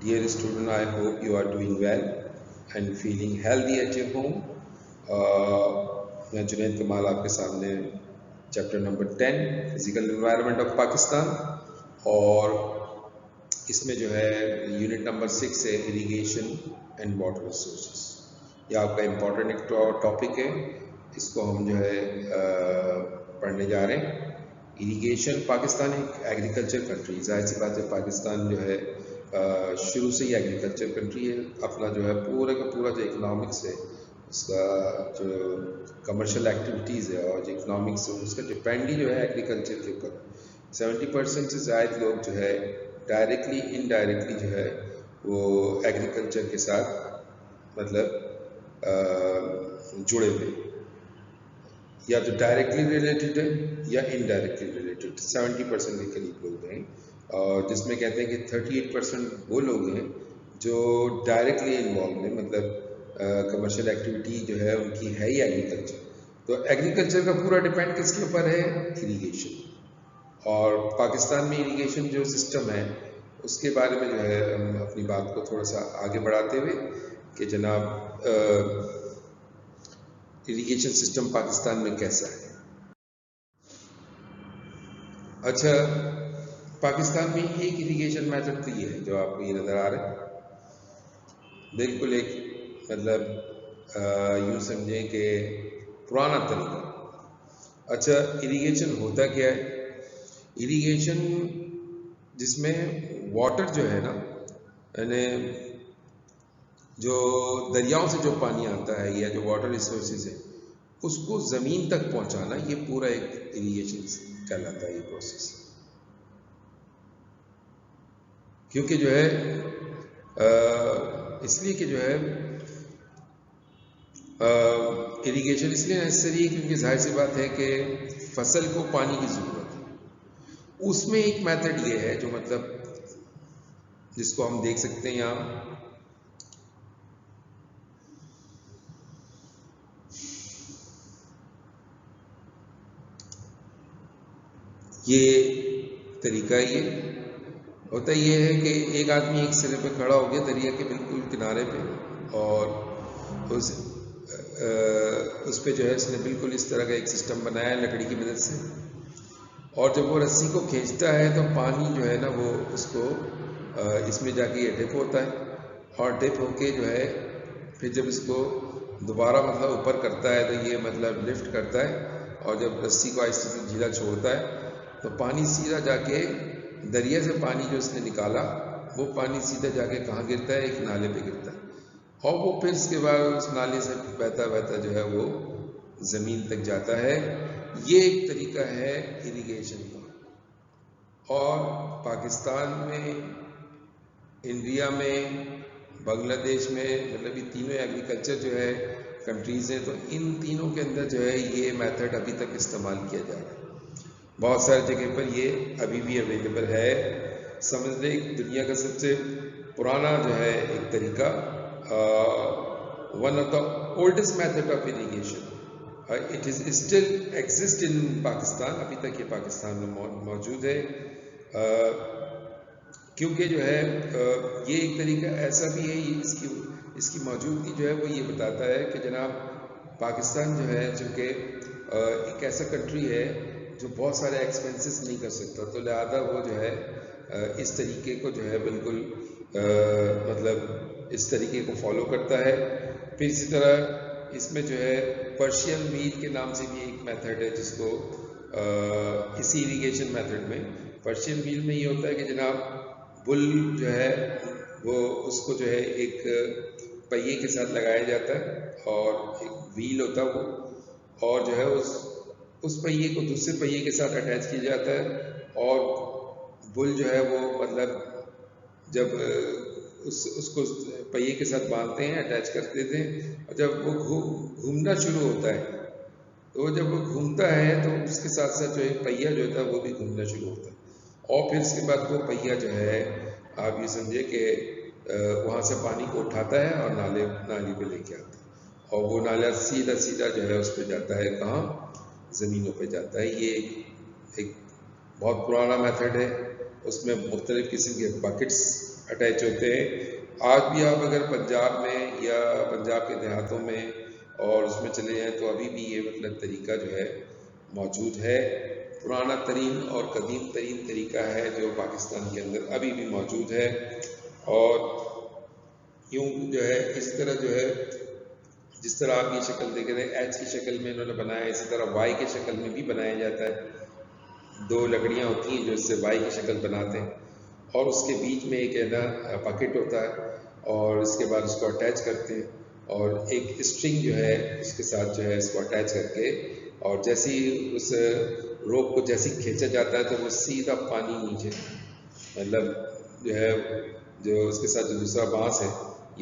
Dear student, I hope you are doing well and feeling healthy at your home. मैं जुनैद कमाल आपके सामने chapter number 10 physical environment of Pakistan और इसमें जो है यूनिट नंबर 6 है इरिगेशन एंड वाटर रिसोर्सेज। ये आपका इम्पोर्टेंट एक टॉपिक है, इसको हम जो है पढ़ने जा रहे हैं। इरिगेशन, पाकिस्तान एक एग्रीकल्चर कंट्री, जाहिर सी बात है पाकिस्तान जो है शुरू से ही एग्रीकल्चर कंट्री है। अपना जो है पूरा का पूरा जो इकोनॉमिक्स है, उसका जो कमर्शियल एक्टिविटीज़ है और जो इकोनॉमिक्स है उसका डिपेंड ही जो है एग्रीकल्चर के ऊपर। 70% से ज़्यादा लोग जो है डायरेक्टली इनडायरेक्टली जो है वो एग्रीकल्चर के साथ मतलब जुड़े हुए, या तो डायरेक्टली रिलेटेड है या इनडायरेक्टली रिलेटेड। 70% के करीब लोग हैं, और जिसमें कहते हैं कि 38% वो लोग हैं जो डायरेक्टली इन्वॉल्व हैं, मतलब कमर्शियल एक्टिविटी जो है उनकी है ही एग्रीकल्चर। तो एग्रीकल्चर का पूरा डिपेंड किसके ऊपर है? इरिगेशन। और पाकिस्तान में इरिगेशन जो सिस्टम है उसके बारे में जो है हम अपनी बात को थोड़ा सा आगे बढ़ाते हुए कि जनाब इरिगेशन सिस्टम पाकिस्तान में कैसा है। अच्छा, पाकिस्तान में एक इरिगेशन मेथड तो ये है जो आपको ये नज़र आ रहा है, बिल्कुल एक मतलब यूँ समझें कि पुराना तरीका। अच्छा, इरिगेशन होता क्या है? इरिगेशन जिसमें वाटर जो है ना, यानी जो दरियाओं से जो पानी आता है या जो वाटर रिसोर्सेज है उसको ज़मीन तक पहुंचाना, ये पूरा एक इरिगेशन कहलाता है ये प्रोसेस। क्योंकि जो है इसलिए कि जो है इरिगेशन इसलिए नेसेसरी है क्योंकि जाहिर सी बात है कि फसल को पानी की ज़रूरत है। उसमें एक मेथड ये है जो मतलब जिसको हम देख सकते हैं यहाँ, ये तरीका ये होता ये है कि एक आदमी एक सिरे पे खड़ा हो गया दरिया के बिल्कुल किनारे पे, और उस पे जो है उसने बिल्कुल इस तरह का एक सिस्टम बनाया है लकड़ी की मदद से, और जब वो रस्सी को खींचता है तो पानी जो है ना वो उसको इसमें जाके ये डिप होता है, और डिप होके जो है फिर जब इसको दोबारा मतलब ऊपर करता है तो ये मतलब लिफ्ट करता है, और जब रस्सी को आहिस्ते से ढीला छोड़ता है तो पानी सीधा जाके दरिया से पानी जो उसने निकाला वो पानी सीधा जाके कहाँ गिरता है? एक नाले पे गिरता है, और वो फिर इसके बाद उस नाले से बहता बहता जो है वो ज़मीन तक जाता है। ये एक तरीका है इरिगेशन का। और पाकिस्तान में, इंडिया में, बांग्लादेश में, मतलब ये तीनों एग्रीकल्चर जो है कंट्रीज़ हैं, तो इन तीनों के अंदर जो है ये मेथड अभी तक इस्तेमाल किया जा रहा है। बहुत सारी जगह पर ये अभी भी अवेलेबल है। समझ लें दुनिया का सबसे पुराना जो है एक तरीका, one of the oldest method of irrigation, it is still exist in Pakistan. अभी तक ये पाकिस्तान में मौजूद है, क्योंकि जो है ये एक तरीका ऐसा भी है, इसकी मौजूदगी जो है वो ये बताता है कि जनाब पाकिस्तान जो है चूँकि एक ऐसा कंट्री है जो बहुत सारे एक्सपेंसेस नहीं कर सकता, तो लिहाजा वो जो है इस तरीके को जो है बिल्कुल मतलब इस तरीके को फॉलो करता है। फिर इसी तरह इसमें जो है पर्शियन व्हील के नाम से भी एक मेथड है जिसको इसी इरिगेशन मेथड में, पर्शियन व्हील में ये होता है कि जनाब बुल जो है वो उसको जो है एक पहिए के साथ लगाया जाता है और एक व्हील होता है वो, और जो है उस पहिए को दूसरे पहिए के साथ अटैच किया जाता है, और बुल जो है वो मतलब जब उसको पहिए के साथ बांधते हैं, अटैच कर देते हैं, और जब वो घूमना शुरू होता है तो जब वो घूमता है तो उसके साथ साथ जो है पहिया जो होता है वो भी घूमना शुरू होता है, और फिर उसके बाद वो पहिया जो है आप ये समझे कि वहाँ से पानी को उठाता है और नाली पे लेके आता है, और वो नाला सीधा सीधा जो है उस पर जाता है, कहाँ? ज़मीनों पे जाता है। ये एक बहुत पुराना मेथड है, उसमें मुख्तलिफ़ किस्म के बकेट्स अटैच होते हैं। आज भी आप अगर पंजाब में या पंजाब के देहातों में और उसमें चले जाएं तो अभी भी ये मतलब तरीका जो है मौजूद है। पुराना तरीन और कदीम तरीन तरीका है जो पाकिस्तान के अंदर अभी भी मौजूद है। और यूं जो है इस तरह जो है जिस तरह आप ये शक्ल देख रहे हैं एच की शक्ल में इन्होंने बनाया, इसी तरह वाई की शक्ल में भी बनाया जाता है। दो लकड़ियां होती हैं जो इससे वाई की शक्ल बनाते हैं और उसके बीच में एक है ना पॉकेट होता है और इसके बाद उसको अटैच करते हैं और एक स्ट्रिंग जो है उसके साथ जो है इसको अटैच करके और जैसे ही उस रोप को जैसे ही खींचा जाता है तो वो सीधा पानी नीचे मतलब जो है जो उसके साथ जो दूसरा बांस है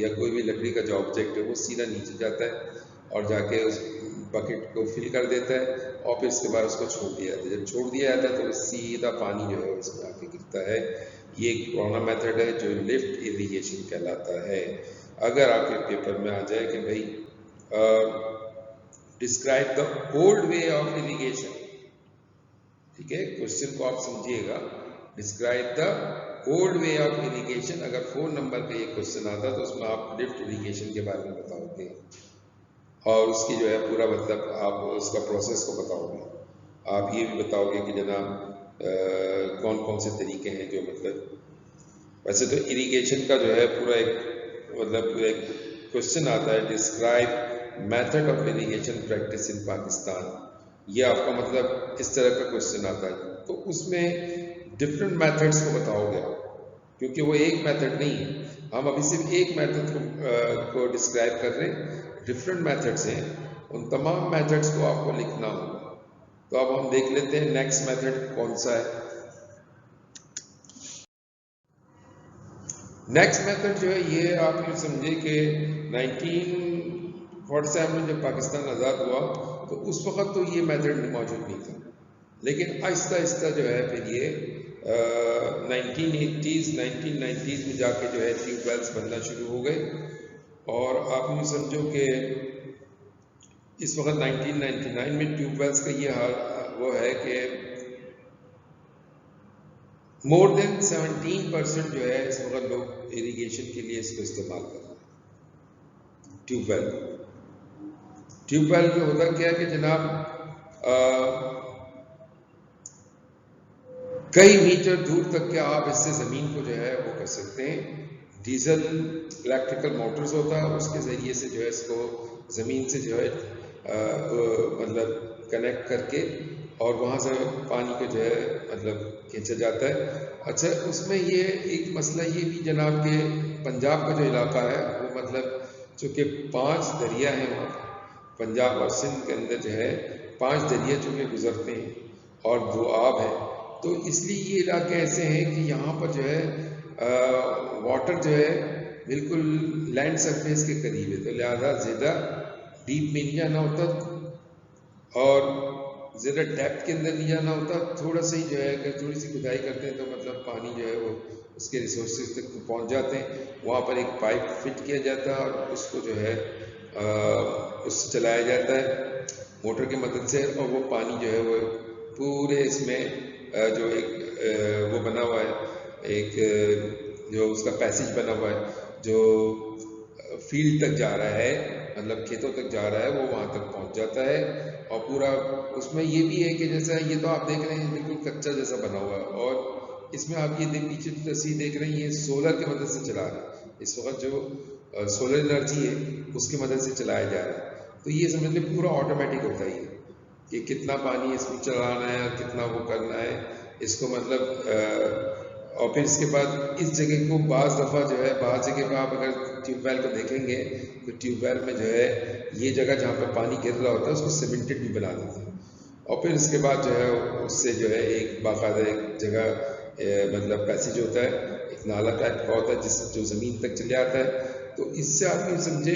या कोई भी लकड़ी का जो ऑब्जेक्ट है वो सीधा नीचे जाता है और जाके उस बकेट को फिल कर देता है और फिर इसके बाद उसको छोड़ दिया जाता है। जब छोड़ दिया जाता है तो सीधा पानी जो है उसमें आके गिरता है। ये एक पुराना मेथड है जो लिफ्ट इरिगेशन कहलाता है। अगर आपके पेपर में आ जाए कि भाई describe the old way of irrigation, ठीक है, क्वेश्चन को आप समझिएगा, describe the old way of irrigation. अगर 4 नंबर का ये क्वेश्चन आता तो उसमें आप लिफ्ट इरिगेशन के बारे में बताओगे और उसकी जो है पूरा मतलब आप उसका प्रोसेस को बताओगे। आप ये भी बताओगे कि जनाब कौन कौन से तरीके हैं जो मतलब वैसे तो इरिगेशन का जो है पूरा एक मतलब एक क्वेश्चन आता है, describe method of irrigation practice in Pakistan. ये आपका मतलब इस तरह का क्वेश्चन आता है तो उसमें डिफरेंट मेथड्स को बताओगे आप, क्योंकि वो एक मेथड नहीं है। हम अभी सिर्फ एक मेथड को डिस्क्राइब कर रहे हैं, डिफरेंट मेथड्स हैं, उन तमाम मेथड्स को आपको लिखना होगा। तो अब हम देख लेते हैं नेक्स्ट मेथड कौन सा है। नेक्स्ट मेथड जो है ये आप ये समझे कि 1947 में जब पाकिस्तान आज़ाद हुआ तो उस वक़्त तो ये मेथड मौजूद नहीं था, लेकिन आहिस्ता आहिस्ता जो है फिर ये 1980s 1990s में जाके जो है ट्यूबवेल्स बनना शुरू हो गए। और आप यूँ समझो कि इस वक्त 1999 में ट्यूबवेल्स का ये हाल वो है कि मोर देन 17% जो है इस वक्त लोग इरिगेशन के लिए इसको इस्तेमाल कर रहे हैं। ट्यूबवेल में होता क्या है कि जनाब कई मीटर दूर तक के आप इससे ज़मीन को जो है वो कर सकते हैं। डीजल इलेक्ट्रिकल मोटर्स होता है, उसके ज़रिए से जो है इसको ज़मीन से जो है मतलब कनेक्ट करके और वहाँ से पानी को जो है मतलब खींचा जाता है। अच्छा, उसमें ये एक मसला ये भी जनाब के पंजाब का जो इलाका है वो मतलब चूँकि 5 दरिया हैं वहाँ पंजाब और सिंध के अंदर जो है 5 दरिया चूँकि गुजरते हैं और दोआब है, तो इसलिए ये इलाके ऐसे हैं कि यहाँ पर जो है वाटर जो है बिल्कुल लैंड सरफेस के करीब है, तो लिहाजा ज़्यादा डीप में नहीं जाना होता और ज़्यादा डेप्थ के अंदर नहीं जाना होता। थोड़ा सा ही जो है अगर थोड़ी सी खुदाई करते हैं तो मतलब पानी जो है वो उसके रिसोर्सेज तक पहुँच जाते हैं। वहाँ पर एक पाइप फिट किया जाता है और उसको जो है उससे चलाया जाता है मोटर की मदद से और वो पानी जो है वो पूरे इसमें जो एक वो बना हुआ है एक जो उसका पैसेज बना हुआ है जो फील्ड तक जा रहा है मतलब खेतों तक जा रहा है वो वहाँ तक पहुँच जाता है। और पूरा उसमें ये भी है कि जैसा ये तो आप देख रहे हैं बिल्कुल कच्चा जैसा बना हुआ है और इसमें आप ये पीछे तस्वीर देख रहे हैं ये सोलर की मदद से चला रहे हैं। इस वक्त जो सोलर एनर्जी है उसकी मदद से चलाया जा रहा है। तो ये समझ लें पूरा ऑटोमेटिक होता है कि कितना पानी इसमें चलाना है और कितना वो करना है इसको मतलब और फिर इसके बाद इस जगह को बाज़ दफ़ा जो है बाज़ जगह पर आप अगर ट्यूबवेल को देखेंगे तो ट्यूबवेल में जो है ये जगह जहाँ पर पानी गिर रहा होता है उसको सीमेंटेड भी बना देते हैं और फिर इसके बाद जो है उससे जो है एक बाकायदा एक जगह मतलब पैसेज होता है, एक नाला टाइप का होता है जिस जो ज़मीन तक चले आता है। तो इससे आप ये समझे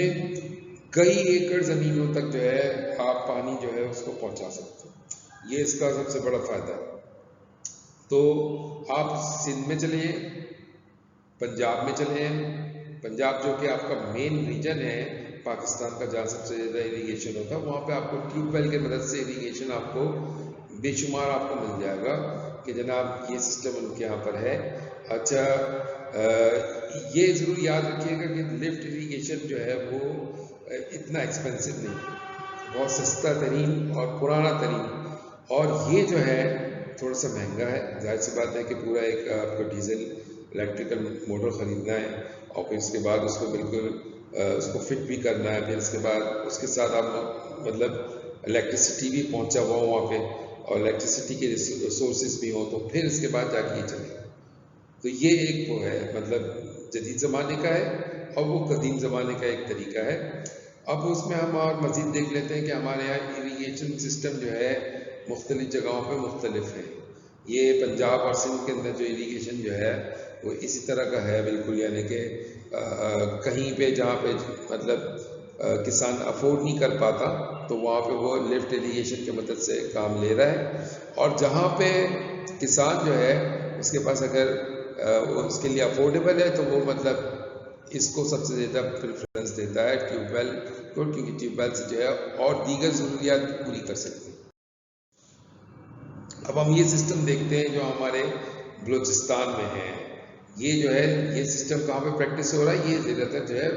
कई एकड़ ज़मीनों तक जो है आप पानी जो है उसको पहुँचा सकते हैं। ये इसका सबसे बड़ा फ़ायदा है। तो आप सिंध में चले हैं, पंजाब में चले हैं, पंजाब जो कि आपका मेन रीजन है पाकिस्तान का जहाँ सबसे ज़्यादा इरीगेशन होता है, वहाँ पे आपको ट्यूबवेल की मदद से इरीगेशन आपको बेशुमार आपको मिल जाएगा। कि जनाब ये सिस्टम उनके यहाँ पर है। अच्छा, ये ज़रूर याद रखिएगा कि लिफ्ट इरीगेशन जो है वो इतना एक्सपेंसिव नहीं है, बहुत सस्ता तरीन और पुराना तरीन, और ये जो है थोड़ा सा महंगा है। जाहिर सी बात है कि पूरा एक आपको डीजल इलेक्ट्रिकल मोटर ख़रीदना है और फिर उसके बाद उसको बिल्कुल उसको फिट भी करना है, फिर उसके बाद उसके साथ आप मतलब इलेक्ट्रिसिटी भी पहुंचा हुआ हो वहाँ पे और इलेक्ट्रिसिटी के सोर्सेज भी हों, तो फिर इसके बाद जाके ये चले। तो ये एक वो है मतलब जदीद ज़माने का है और वो कदीम ज़माने का एक तरीका है। अब उसमें हम और मज़ीद देख लेते हैं कि हमारे यहाँ इरीगेशन सिस्टम जो है मुख्तलिफ़ जगहों पे मुख्तलिफ है। ये पंजाब और सिंध के अंदर जो इरीगेशन जो है वो इसी तरह का है बिल्कुल, यानी कि कहीं पे जहाँ पे मतलब किसान अफोर्ड नहीं कर पाता तो वहाँ पे वो लिफ्ट इरीगेशन की मदद से काम ले रहा है, और जहाँ पे किसान जो है उसके पास अगर वो उसके लिए अफोर्डेबल है तो वो मतलब इसको सबसे ज़्यादा प्रेफरेंस देता है ट्यूबवेल को, क्योंकि ट्यूबवेल से जो है और दीगर ज़रूरियात पूरी कर सकते हैं। अब हम ये सिस्टम देखते हैं जो हमारे बलूचिस्तान में है। ये जो है ये सिस्टम कहाँ पे प्रैक्टिस हो रहा है, ये ज़्यादातर जो है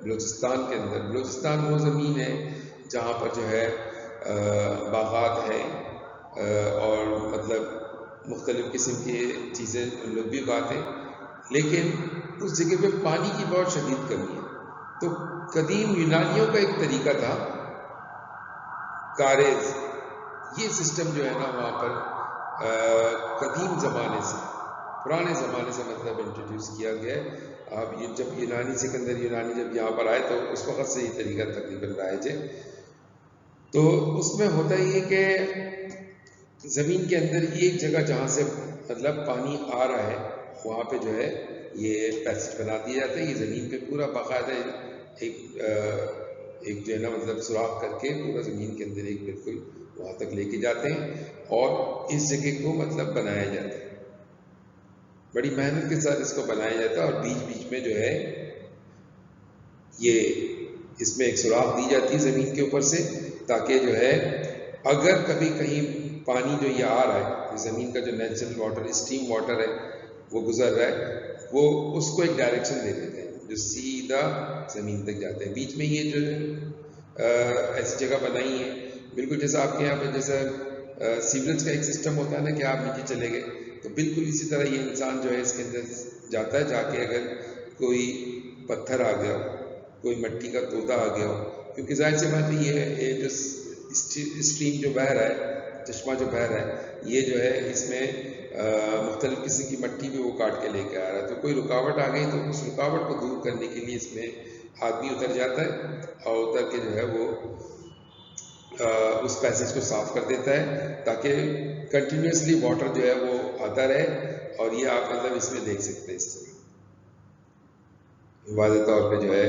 बलूचिस्तान के अंदर। बलूचिस्तान वो ज़मीन है जहाँ पर जो है बागात है और मतलब मुख्तलिफ़ किस्म की चीज़ें उन लोग भी उगाते हैं, लेकिन उस जगह पे पानी की बहुत शदीद कमी है। तो कदीम यूनानियों का एक तरीका था कारेज, ये सिस्टम जो है ना वहाँ पर कदीम ज़माने से, पुराने ज़माने से मतलब इंट्रोड्यूस किया गया है। अब ये जब सिकंदर यूनानी जब यहाँ पर आए तो उस वक़्त से ये तरीका तकरीबन राइज है। तो उसमें होता ये कि ज़मीन के अंदर एक जगह जहाँ से मतलब पानी आ रहा है वहाँ पे जो है ये पैसेज बना दिया जाता है। ये ज़मीन पे पूरा बाकायदा एक जो है ना मतलब सुराख करके पूरा ज़मीन के अंदर एक बिल्कुल वहाँ तक लेके जाते हैं और इस जगह को मतलब बनाया जाता है। बड़ी मेहनत के साथ इसको बनाया जाता है और बीच बीच में जो है ये इसमें एक सुराख दी जाती है ज़मीन के ऊपर से, ताकि जो है अगर कभी कहीं पानी जो ये आ रहा है ज़मीन का जो नेचुरल वाटर स्ट्रीम वाटर है वो गुजर रहा है, वो उसको एक डायरेक्शन दे देते हैं जो सीधा ज़मीन तक जाते हैं। बीच में ये जो ऐसी जगह बनाई है बिल्कुल जैसा आपके यहाँ पे जैसा सीवरेज का एक सिस्टम होता है ना कि आप नीचे चले गए, तो बिल्कुल इसी तरह ये इंसान जो है इसके अंदर जाता है। जाके अगर कोई पत्थर आ गया, कोई मिट्टी का तोता आ गया, क्योंकि जाहिर सी बात है ये जो स्ट्रीम जो बह रहा है, चश्मा जो बह रहा है, ये जो है इसमें मुख्तलिफ किस्म की मिट्टी भी वो काट के लेके आ रहा है। तो कोई रुकावट आ गई तो उस रुकावट को दूर करने के लिए इसमें आदमी उतर जाता है और उतर के जो है वो उस पैसेज को साफ कर देता है ताकि कंटिन्यूसली वाटर जो है वो आता रहे। और ये आप मतलब इसमें देख सकते हैं इस तरह वाज़ेह तौर पे जो है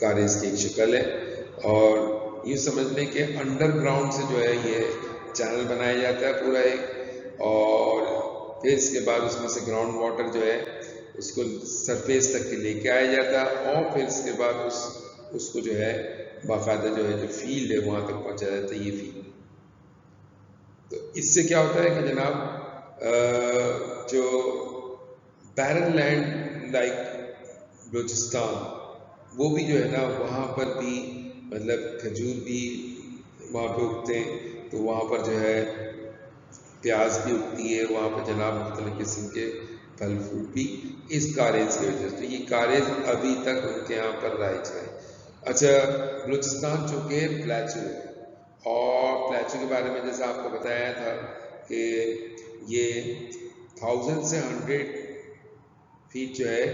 कारेज की एक शक्ल है। और यूँ समझ लें कि अंडरग्राउंड से जो है ये चैनल बनाया जाता है पूरा एक, और फिर इसके बाद उसमें से ग्राउंड वाटर जो है उसको सरफेस तक के लेके आया जाता है और फिर इसके बाद उसको जो है बाकायदा जो है जो फील्ड है वहाँ तक पहुँचाया जाता है, ये फील्ड। तो इससे क्या होता है कि जनाब जो बैरन लैंड लाइक बलूचिस्तान वो भी जो है ना वहाँ पर भी मतलब खजूर भी वहाँ पे उगते हैं, तो वहाँ पर जो है प्याज भी उगती है वहाँ पर जनाब, मुख्तलिफ किस्म के फल फ्रूट भी इस कारेज की वजह से। ये कारेज अभी तक उनके यहाँ पर राइज है। अच्छा, बलूचिस्तान चूँकि प्लेटू है और प्लेटू के बारे में जैसा आपको बताया था कि ये 1000 से 100 फीट जो है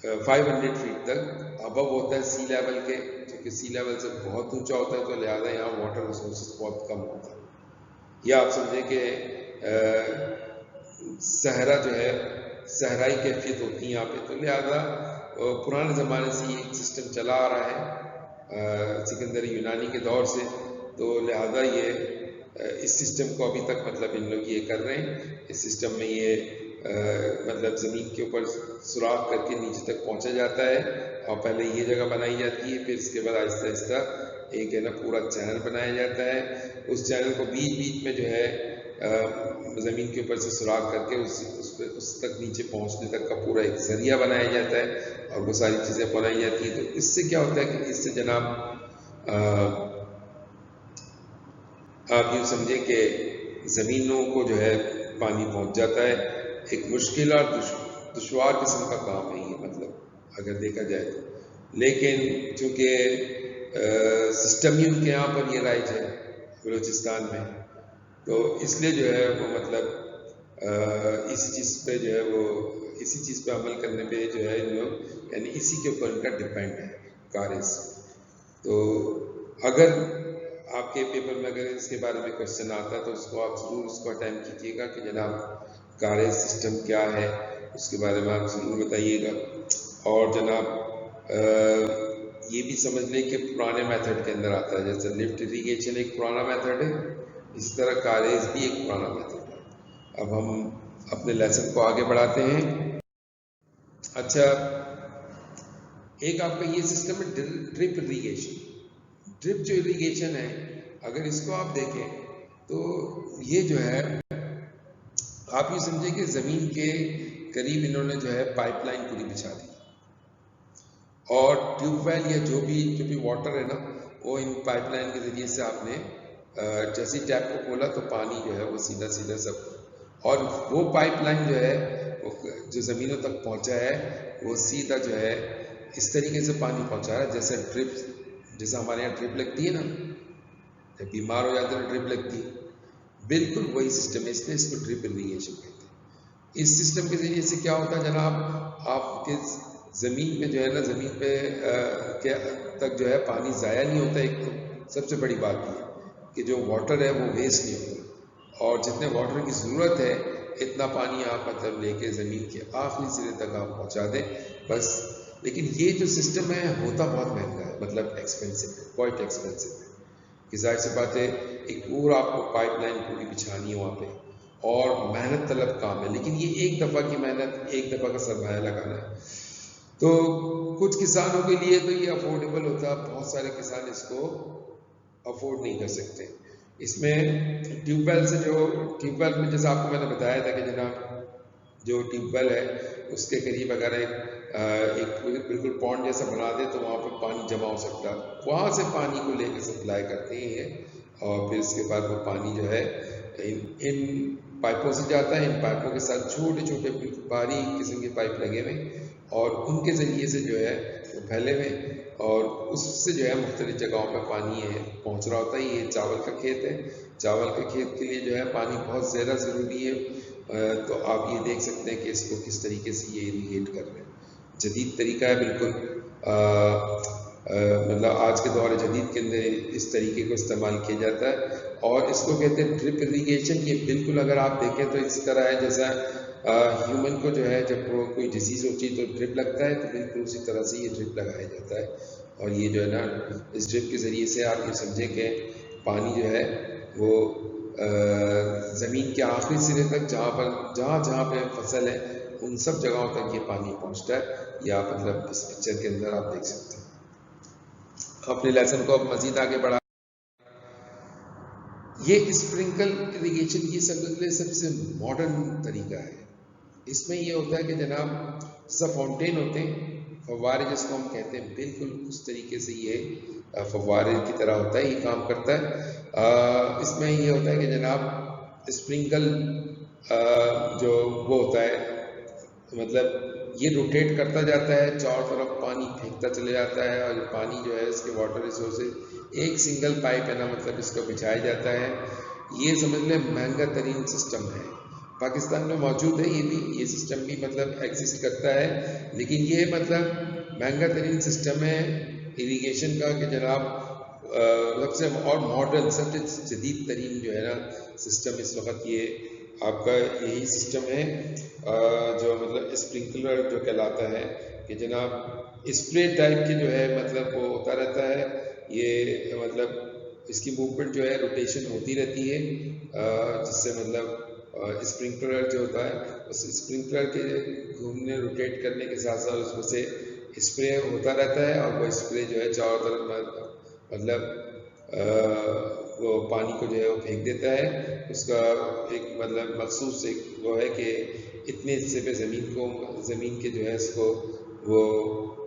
500 फीट तक अबव होता है सी लेवल के, क्योंकि सी लेवल से बहुत ऊंचा होता है तो लिहाजा यहाँ वाटर रिसोर्सेज बहुत कम होता है। या आप समझें कि सहरा जो है सहराई कैफियत होती है यहाँ पे, तो लिहाजा पुराने ज़माने से ये एक सिस्टम चला आ रहा है सिकंदर यूनानी के दौर से, तो लिहाजा ये इस सिस्टम को अभी तक मतलब इन लोग ये कर रहे हैं। इस सिस्टम में ये मतलब ज़मीन के ऊपर सुराख करके नीचे तक पहुँचा जाता है और पहले ये जगह बनाई जाती है, फिर इसके बाद आहिस्ता आहिस्ता एक है ना पूरा चैनल बनाया जाता है। उस चैनल को बीच बीच में जो है ज़मीन के ऊपर से सुराख करके उस तक नीचे पहुंचने तक का पूरा एक जरिया बनाया जाता है और वो सारी चीज़ें बनाई जाती हैं। तो इससे क्या होता है कि इससे जनाब आप यूँ समझे कि ज़मीनों को जो है पानी पहुंच जाता है। एक मुश्किल और दुश्वार किस्म का काम है ये, मतलब अगर देखा जाए तो। लेकिन चूँकि सिस्टम ही उनके यहाँ पर ये राइज है बलूचिस्तान में, तो इसलिए जो है वो मतलब इसी चीज़ पे जो है वो इसी चीज़ पे अमल करने पे जो है इन लोग, यानी इसी के ऊपर उनका डिपेंड है कारिज। तो अगर आपके पेपर में अगर इसके बारे में क्वेश्चन आता है तो उसको आप ज़रूर उसको अटेम्प्ट कीजिएगा कि जनाब कारेज सिस्टम क्या है, उसके बारे में आप ज़रूर बताइएगा। और जनाब ये भी समझ लें कि पुराने मेथड के अंदर आता है, जैसे लिफ्ट इरीगेशन एक पुराना मेथड है, इसी तरह कारेज भी एक पुराना मेथड है। अब हम अपने लेसन को आगे बढ़ाते हैं। अच्छा, एक आपका ये सिस्टम है ड्रिप इरीगेशन। ड्रिप जो इरीगेशन है, अगर इसको आप देखें तो ये जो है आप ये समझे कि ज़मीन के करीब इन्होंने जो है पाइपलाइन पूरी बिछा दी और ट्यूबवेल या जो भी वाटर है ना, वो इन पाइपलाइन के ज़रिए से आपने जैसे टैप को खोला तो पानी जो है वो सीधा सीधा सब, और वो पाइपलाइन जो है वो जो ज़मीनों तक पहुंचा है वो सीधा जो है इस तरीके से पानी पहुंचा रहा है जैसे ड्रिप, जैसे हमारे यहाँ ड्रिप लगती है ना, जब बीमार हो जाते हैं ड्रिप लगती है, बिल्कुल वही सिस्टम है, इसलिए इसको ड्रिप इरीगेशन कहते हैं। इस सिस्टम के ज़रिए से क्या होता है जनाब, आपके ज़मीन पे जो है ना, ज़मीन पे के तक जो है पानी ज़ाया नहीं होता। एक तो सबसे बड़ी बात ये कि जो वाटर है वो वेस्ट नहीं होता, और जितने वाटर की ज़रूरत है इतना पानी आप मतलब लेके ज़मीन के आखिरी सिरे तक आप पहुँचा दें बस। लेकिन ये जो सिस्टम है होता बहुत महंगा है, मतलब एक्सपेंसिव है, क्वाइट एक्सपेंसिव है कि जाहिर सी बात है एक पूरा आपको पाइपलाइन पूरी बिछानी है वहाँ पे, और मेहनत तलब काम है। लेकिन ये एक दफ़ा की मेहनत, एक दफ़ा का सरमाया लगाना है। तो कुछ किसानों के लिए तो ये अफोर्डेबल होता है, बहुत सारे किसान इसको अफोर्ड नहीं कर सकते। इसमें ट्यूबवेल से जो ट्यूबवेल में जैसे आपको मैंने बताया था कि जनाब जो ट्यूबवेल है उसके करीब अगर एक बिल्कुल पॉन्ड जैसा बना दे तो वहाँ पर पानी जमा हो सकता है, वहाँ से पानी को लेकर सप्लाई करते हैं और फिर इसके बाद वो पानी जो है इन पाइपों से जाता है। इन पाइपों के साथ छोटे छोटे बिल्कुल बारीक किस्म के पाइप लगे हुए और उनके ज़रिए से जो है वो फैले हुए, और उससे जो है मुख्तलिफ जगहों पर पानी है पहुँच रहा होता है। ये चावल का खेत है, चावल के खेत के लिए जो है पानी बहुत ज़्यादा ज़रूरी है। तो आप ये देख सकते हैं कि इसको किस तरीके से ये इरीगेट कर रहे हैं। जदीद तरीका है बिल्कुल, मतलब आज के दौर जदीद के अंदर इस तरीके को इस्तेमाल किया जाता है और इसको कहते हैं ड्रिप इरीगेशन। ये बिल्कुल अगर आप देखें तो इस तरह है जैसा ह्यूमन को जो है जब कोई डिजीज़ होती है तो ड्रिप लगता है, तो बिल्कुल उसी तरह से ये ड्रिप लगाया जाता है। और ये जो है ना, इस ड्रिप के ज़रिए से आप ये समझें कि पानी जो है वो ज़मीन के आखिरी सिरे तक जहाँ पे फसल है उन सब जगहों तक ये पानी पहुँचता है। या मतलब इस पिक्चर के अंदर आप देख सकते हैं। अपने लेसन को अब मज़ीद आगे बढ़ा, ये स्प्रिंकल इरीगेशन की सबसे मॉडर्न तरीका है। इसमें ये होता है कि जनाब सब फाउंटेन होते हैं, फव्वारे जिसको हम कहते हैं, बिल्कुल उस तरीके से ये फव्वारे की तरह होता है, ये काम करता है। इसमें ये होता है कि जनाब स्प्रिंकल जो वो होता है, मतलब ये रोटेट करता जाता है, चारों तरफ पानी फेंकता चले जाता है और पानी जो है इसके वाटर रिसोर्सेज एक सिंगल पाइप है ना, मतलब इसको बिछाया जाता है। ये समझ लें महंगा तरीन सिस्टम है, पाकिस्तान में मौजूद है ये सिस्टम भी मतलब एग्जिस्ट करता है, लेकिन ये मतलब महंगा तरीन सिस्टम है इरीगेशन का कि जनाब सबसे और मॉडर्न सबसे जदीद तरीन जो है ना सिस्टम इस वक्त ये आपका यही सिस्टम है, जो मतलब स्प्रिंकलर जो कहलाता है कि जनाब स्प्रे टाइप के जो है मतलब वो होता रहता है। ये मतलब इसकी मूवमेंट जो है रोटेशन होती रहती है, जिससे मतलब स्प्रिंकलर जो होता है उस स्प्रिंकलर के घूमने रोटेट करने के साथ साथ उसमें से स्प्रे होता रहता है और वो स्प्रे जो है चारों तरफ मतलब वो पानी को जो है वो फेंक देता है। उसका एक मतलब मखसूस एक वो है कि इतने हिस्से पे ज़मीन के जो है इसको वो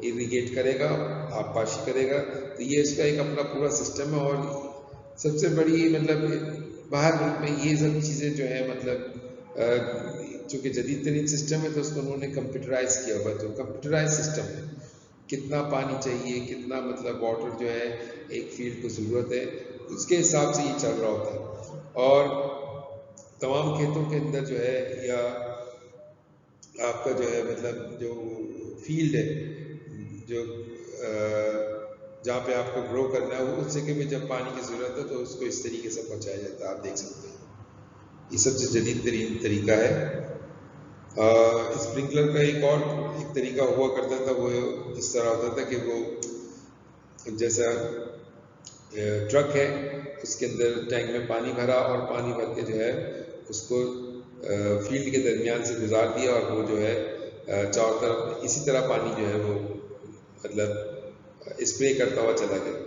इरिगेट करेगा, आबपाशी करेगा। तो ये इसका एक अपना पूरा सिस्टम है। और सबसे बड़ी मतलब बाहर मुल्क में ये सब चीज़ें जो है मतलब चूँकि जदीद तरीन सिस्टम है तो उसको उन्होंने कंप्यूटराइज किया हुआ है। तो कंप्यूटराइज सिस्टम है, कितना पानी चाहिए, कितना मतलब वाटर जो है एक फील्ड को ज़रूरत है, उसके हिसाब से ये चल रहा होता है। और तमाम खेतों के अंदर जो है या आपका जो है मतलब जो फील्ड है, जो जहाँ पे आपको ग्रो करना है, वो उस जगह पे जब पानी की ज़रूरत है तो उसको इस तरीके से पहुँचाया जाता है। आप देख सकते हैं ये सबसे जदीद तरीन तरीका है। स्प्रिंकलर का एक तरीका हुआ करता था, वो इस तरह होता था कि वो जैसा ट्रक है उसके अंदर टैंक में पानी भरा और पानी भर के जो है उसको फील्ड के दरमियान से गुजार दिया और वो जो है चारों तरफ इसी तरह पानी जो है वो मतलब स्प्रे करता हुआ चला गया।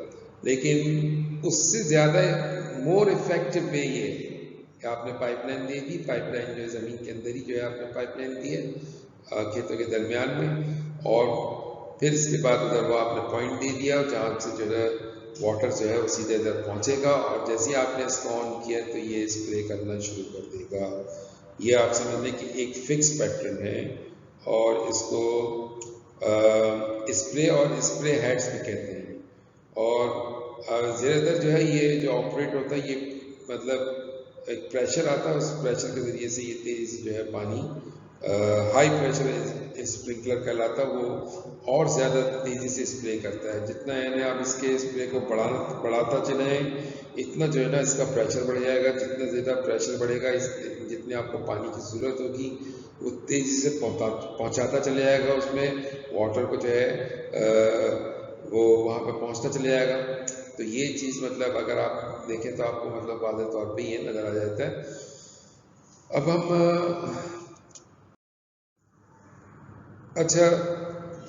लेकिन उससे ज़्यादा मोर इफेक्टिव वे ये है कि आपने पाइपलाइन दे दी, पाइपलाइन जो है ज़मीन के अंदर ही जो है आपने पाइपलाइन दी है खेतों के दरमियान में, और फिर इसके बाद उधर वो आपने पॉइंट दे दिया जहाँ से जो है वाटर जो है वो सीधे इधर पहुँचेगा और जैसे ही आपने इसको ऑन किया तो ये स्प्रे करना शुरू कर देगा। ये आप समझ लें कि एक फिक्स पैटर्न है और इसको स्प्रे और स्प्रे हेड्स भी कहते हैं। और ज़्यादातर जो है ये जो ऑपरेट होता है ये मतलब एक प्रेशर आता है, उस प्रेशर के ज़रिए से ये तेज़ जो है पानी हाई प्रेशर स्प्रिंकलर कहलाता है, वो और ज़्यादा तेज़ी से स्प्रे करता है। जितना यानी आप इसके स्प्रे को बढ़ाता चलें इतना जो है ना इसका प्रेशर बढ़ जाएगा। जितना ज़्यादा प्रेशर बढ़ेगा जितने आपको पानी की ज़रूरत होगी वो तेज़ी से पहुँचाता चले जाएगा, उसमें वाटर को जो है वो वहाँ पर पहुँचता चले जाएगा। तो ये चीज़ मतलब अगर आप देखें तो आपको मतलब वाज़ेह तौर पे ये नज़र आ जाता है। अब हम अच्छा,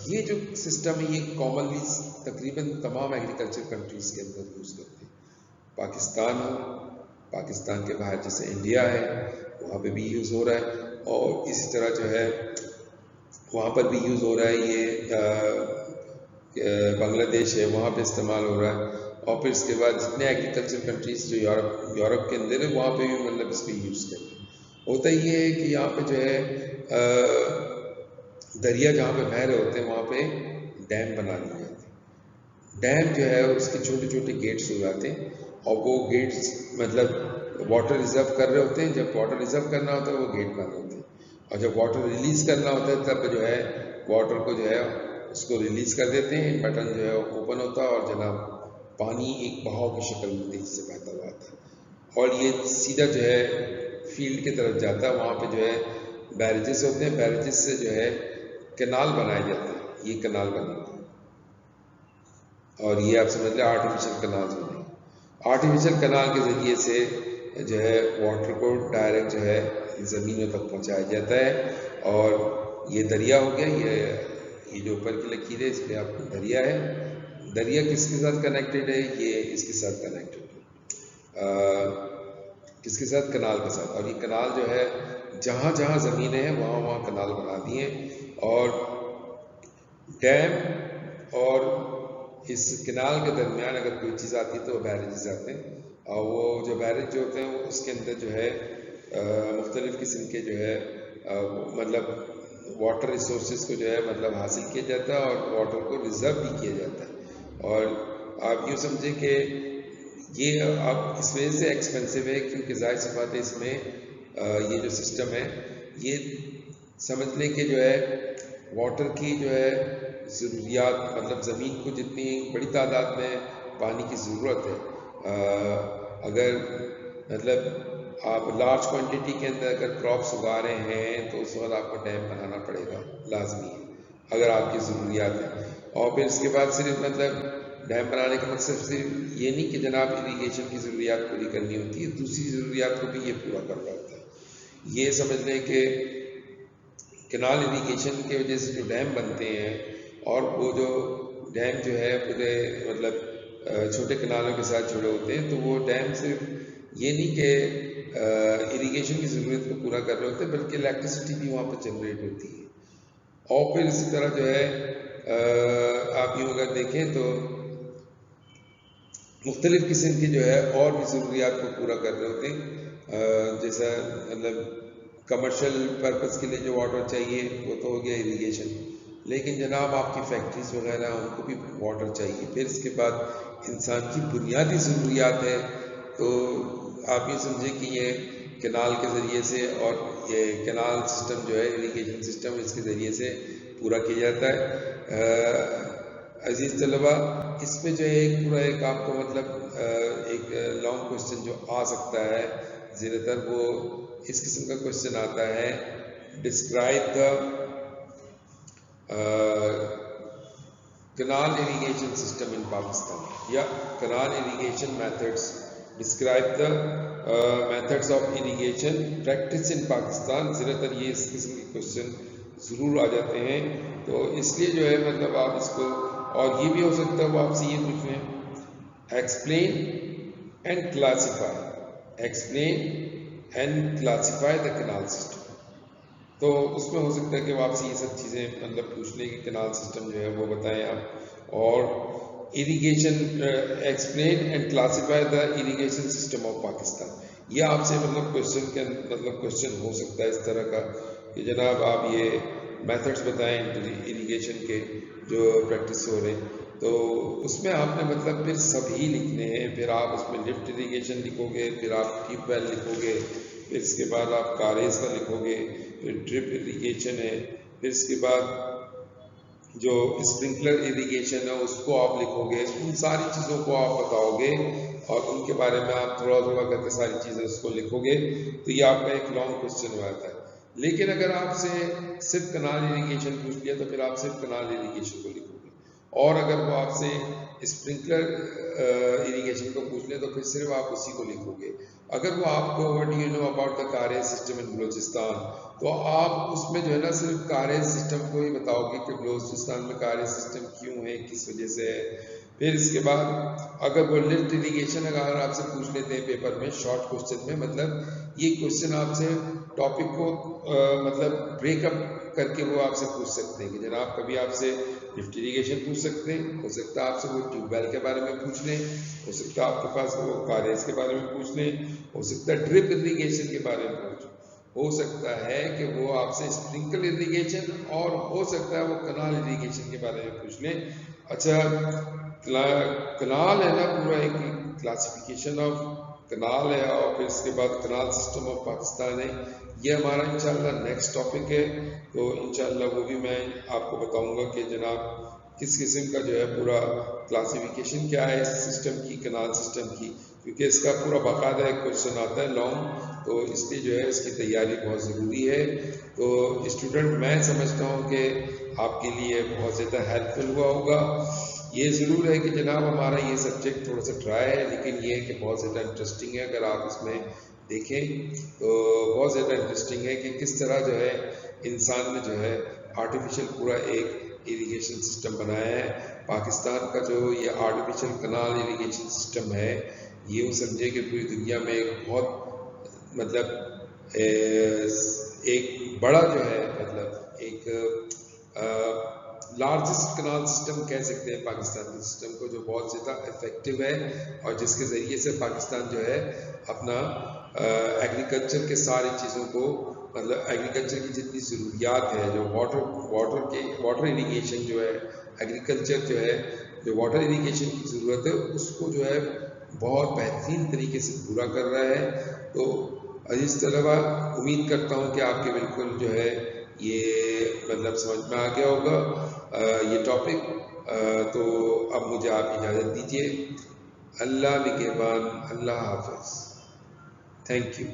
ये जो सिस्टम है ये कॉमनली तकरीबन तमाम एग्रीकल्चर कंट्रीज़ के अंदर यूज़ करते हैं। पाकिस्तान हो, पाकिस्तान के बाहर जैसे इंडिया है वहाँ पे भी यूज़ हो रहा है, और इसी तरह जो है वहाँ पर भी यूज़ हो रहा है। ये बांग्लादेश है वहाँ पे इस्तेमाल हो रहा है। और फिर इसके बाद जितने एग्रीकल्चर कंट्रीज़ जो यूरोप के अंदर है वहाँ पे भी मतलब इसको यूज़ करते हैं। होता ये है कि यहाँ पे जो है दरिया जहाँ पे बह रहे होते हैं वहाँ पे डैम बना लिए जाते हैं। डैम जो है उसके छोटे छोटे गेट्स हो जाते हैं और वो गेट्स मतलब वाटर रिजर्व कर रहे होते हैं। जब वाटर रिजर्व करना होता है वो गेट बंद होते हैं, और जब वाटर रिलीज़ करना होता है तब जो है वाटर को जो है उसको रिलीज़ कर देते हैं। बटन जो है ओपन होता है और जनाब पानी एक बहाव की शक्ल में तेज़ी से बहता हुआ आता है और ये सीधा जो है फील्ड की तरफ जाता है। वहाँ पे जो है बैरेजेस होते हैं, बैरेजेस से जो है कैनाल बनाए जाते हैं। ये कैनाल बनेंगे और ये आप समझ लें आर्टिफिशियल कैनाल बनेंगे। आर्टिफिशियल कैनाल के ज़रिए से जो है वाटर को डायरेक्ट जो है ज़मीनों तक पहुँचाया जाता है। और ये दरिया हो गया, ये जो ऊपर की लकीर है इस पर आपको दरिया है। दरिया किसके साथ कनेक्टेड है? ये इसके साथ कनेक्टेड है, किसके साथ? कनाल के साथ। और ये कनाल जो है जहाँ जहाँ ज़मीनें हैं वहाँ वहाँ कनाल बना दिए। और डैम और इस कनाल के दरमियान अगर कोई चीज़ आती है तो वो बैरेजेस आते हैं, और वो जो बैरेज जो होते हैं वो उसके अंदर जो है मुख्तलिफ़ किस्म के जो है मतलब वाटर रिसोर्सेज को जो है मतलब हासिल किया जाता है और वाटर को रिज़र्व भी किया जाता है। और आप यूँ समझें कि ये अब इस वजह से एक्सपेंसिव है क्योंकि ज़ाहिर सी बात है इसमें ये जो सिस्टम है ये समझ लें कि जो है वाटर की जो है ज़रूरियात मतलब ज़मीन को जितनी बड़ी तादाद में पानी की ज़रूरत है, अगर मतलब आप लार्ज क्वांटिटी के अंदर अगर क्रॉप्स उगा रहे हैं तो उस वक्त आपको डैम बनाना पड़ेगा, लाजमी है अगर आपकी ज़रूरियात है। और फिर इसके बाद सिर्फ मतलब डैम बनाने का मकसद सिर्फ ये नहीं कि जनाब इरीगेशन की ज़रूरियात पूरी करनी होती है, दूसरी ज़रूरियात को भी ये पूरा कर रहा होता है। ये समझ लें कि कैनाल इरीगेशन की वजह से जो डैम बनते हैं और वो जो डैम जो है पूरे मतलब छोटे कनालों के साथ जुड़े होते हैं, तो वो डैम सिर्फ ये नहीं कि इरिगेशन की ज़रूरत को पूरा कर रहे होते हैं, बल्कि इलेक्ट्रिसिटी भी वहाँ पर जनरेट होती है। और फिर इसी तरह जो है आप यूँ अगर देखें तो मुख्तलिफ़ किस्म की जो है और भी ज़रूरियात को पूरा कर रहे होते हैं। जैसा मतलब कमर्शियल पर्पज़ के लिए जो वाटर चाहिए वो तो हो गया इरिगेशन, लेकिन जनाब आपकी फैक्ट्रीज वगैरह उनको भी वाटर चाहिए। फिर इसके बाद इंसान की बुनियादी ज़रूरियात है, तो आप ये समझें कि ये कैनाल के ज़रिए से और ये कैनाल सिस्टम जो है इरिगेशन सिस्टम इसके ज़रिए से पूरा किया जाता है। अजीज़ तलबा, इसमें जो है एक पूरा एक आपको मतलब एक लॉन्ग क्वेश्चन जो आ सकता है, ज़्यादातर वो इस किस्म का क्वेश्चन आता है, describe the canal irrigation system in Pakistan या canal irrigation methods, describe the methods of irrigation practice in Pakistan। ज़्यादातर ये इस किस्म के क्वेश्चन ज़रूर आ जाते हैं, तो इसलिए जो है मतलब आप इसको, और ये भी हो सकता है वो आपसे ये पूछ लें, explain and classify, explain and classify the canal system. तो उसमें हो सकता है कि वो आपसे ये सब चीज़ें मतलब पूछ लें कि कैनाल सिस्टम जो है वो बताएं आप, और irrigation explain and classify the irrigation system of Pakistan. ये आपसे मतलब क्वेश्चन के मतलब क्वेश्चन हो सकता है इस तरह का कि जनाब आप ये मेथड्स बताएं इरिगेशन के जो प्रैक्टिस हो रहे हैं। तो उसमें आपने मतलब फिर सभी लिखने हैं, फिर आप उसमें लिफ्ट इरिगेशन लिखोगे, फिर आप ट्यूबवेल लिखोगे, फिर इसके बाद आप कारेज का लिखोगे, फिर ड्रिप इरिगेशन है, फिर इसके बाद जो स्प्रिंकलर इरिगेशन है उसको आप लिखोगे। उन सारी चीज़ों को आप बताओगे और उनके बारे में आप थोड़ा थोड़ा करके सारी चीज़ें उसको लिखोगे, तो ये आपका एक लॉन्ग क्वेश्चन हो जाता है। लेकिन अगर आपसे सिर्फ कनाल इरिगेशन पूछ लिया तो फिर आप सिर्फ कनाल इरिगेशन को लिखोगे, और अगर वो आपसे स्प्रिंकलर इरिगेशन को पूछ ले तो फिर सिर्फ आप उसी को लिखोगे। अगर वो आपको what you know about the karez system in Balochistan, तो आप उसमें जो है ना सिर्फ कारेज सिस्टम को ही बताओगे कि बलूचिस्तान में कारेज सिस्टम क्यों है, किस वजह से है। फिर इसके बाद अगर वो लिफ्ट इरिगेशन अगर आपसे पूछ लेते हैं पेपर में शॉर्ट क्वेश्चन में, मतलब ये क्वेश्चन आपसे टॉपिक को मतलब ब्रेकअप करके वो आपसे पूछ सकते हैं कि जनाब कभी आपसे लिफ्ट इरिगेशन पूछ सकते हैं, हो सकता है आपसे वो ट्यूबवेल के बारे में पूछ लें, हो सकता है आपके पास वो कारेज के बारे में पूछ लें, हो सकता है ड्रिप इरिगेशन के बारे में पूछ, हो सकता है कि वो आपसे स्प्रिंकल इरिगेशन, और हो सकता है वो कनाल इरिगेशन के बारे में पूछ लें। अच्छा, कनाल है ना पूरा एक क्लासिफिकेशन ऑफ कनाल है, और फिर इसके बाद कनाल सिस्टम ऑफ पाकिस्तान है। ये हमारा इंशाल्लाह नेक्स्ट टॉपिक है, तो इंशाल्लाह वो भी मैं आपको बताऊंगा कि जनाब किस किस्म का जो है पूरा क्लासिफिकेशन क्या है इस सिस्टम की, कनाल सिस्टम की, क्योंकि इसका पूरा बाकायदा एक क्वेश्चन आता है लॉन्ग, तो इसलिए जो है इसकी तैयारी बहुत ज़रूरी है। तो स्टूडेंट, मैं समझता हूँ कि आपके लिए बहुत ज़्यादा हेल्पफुल हुआ होगा। ये ज़रूर है कि जनाब हमारा ये सब्जेक्ट थोड़ा सा ड्राई है, लेकिन ये है कि बहुत ज़्यादा इंटरेस्टिंग है। अगर आप इसमें देखें तो बहुत ज़्यादा इंटरेस्टिंग है कि किस तरह जो है इंसान ने जो है आर्टिफिशियल पूरा एक इरिगेशन सिस्टम बनाया है। पाकिस्तान का जो ये आर्टिफिशियल कनाल इरिगेशन सिस्टम है, ये वो समझे कि पूरी दुनिया में एक बहुत मतलब एक बड़ा जो है मतलब एक लार्जेस्ट कनाल सिस्टम कह सकते हैं पाकिस्तान के सिस्टम को, जो बहुत ज़्यादा इफेक्टिव है और जिसके ज़रिए से पाकिस्तान जो है अपना एग्रीकल्चर के सारी चीज़ों को मतलब एग्रीकल्चर की जितनी ज़रूरियात है, जो वाटर इरिगेशन जो है, एग्रीकल्चर जो है, जो वाटर इरिगेशन की ज़रूरत है उसको जो है बहुत बेहतरीन तरीके से पूरा कर रहा है। तो अजीज़ तलबा, उम्मीद करता हूँ कि आपके बिल्कुल जो है ये मतलब समझ में आ गया होगा ये टॉपिक। तो अब मुझे आप इजाज़त दीजिए। अल्लाह निगहबान, अल्लाह हाफ़िज़। Thank you.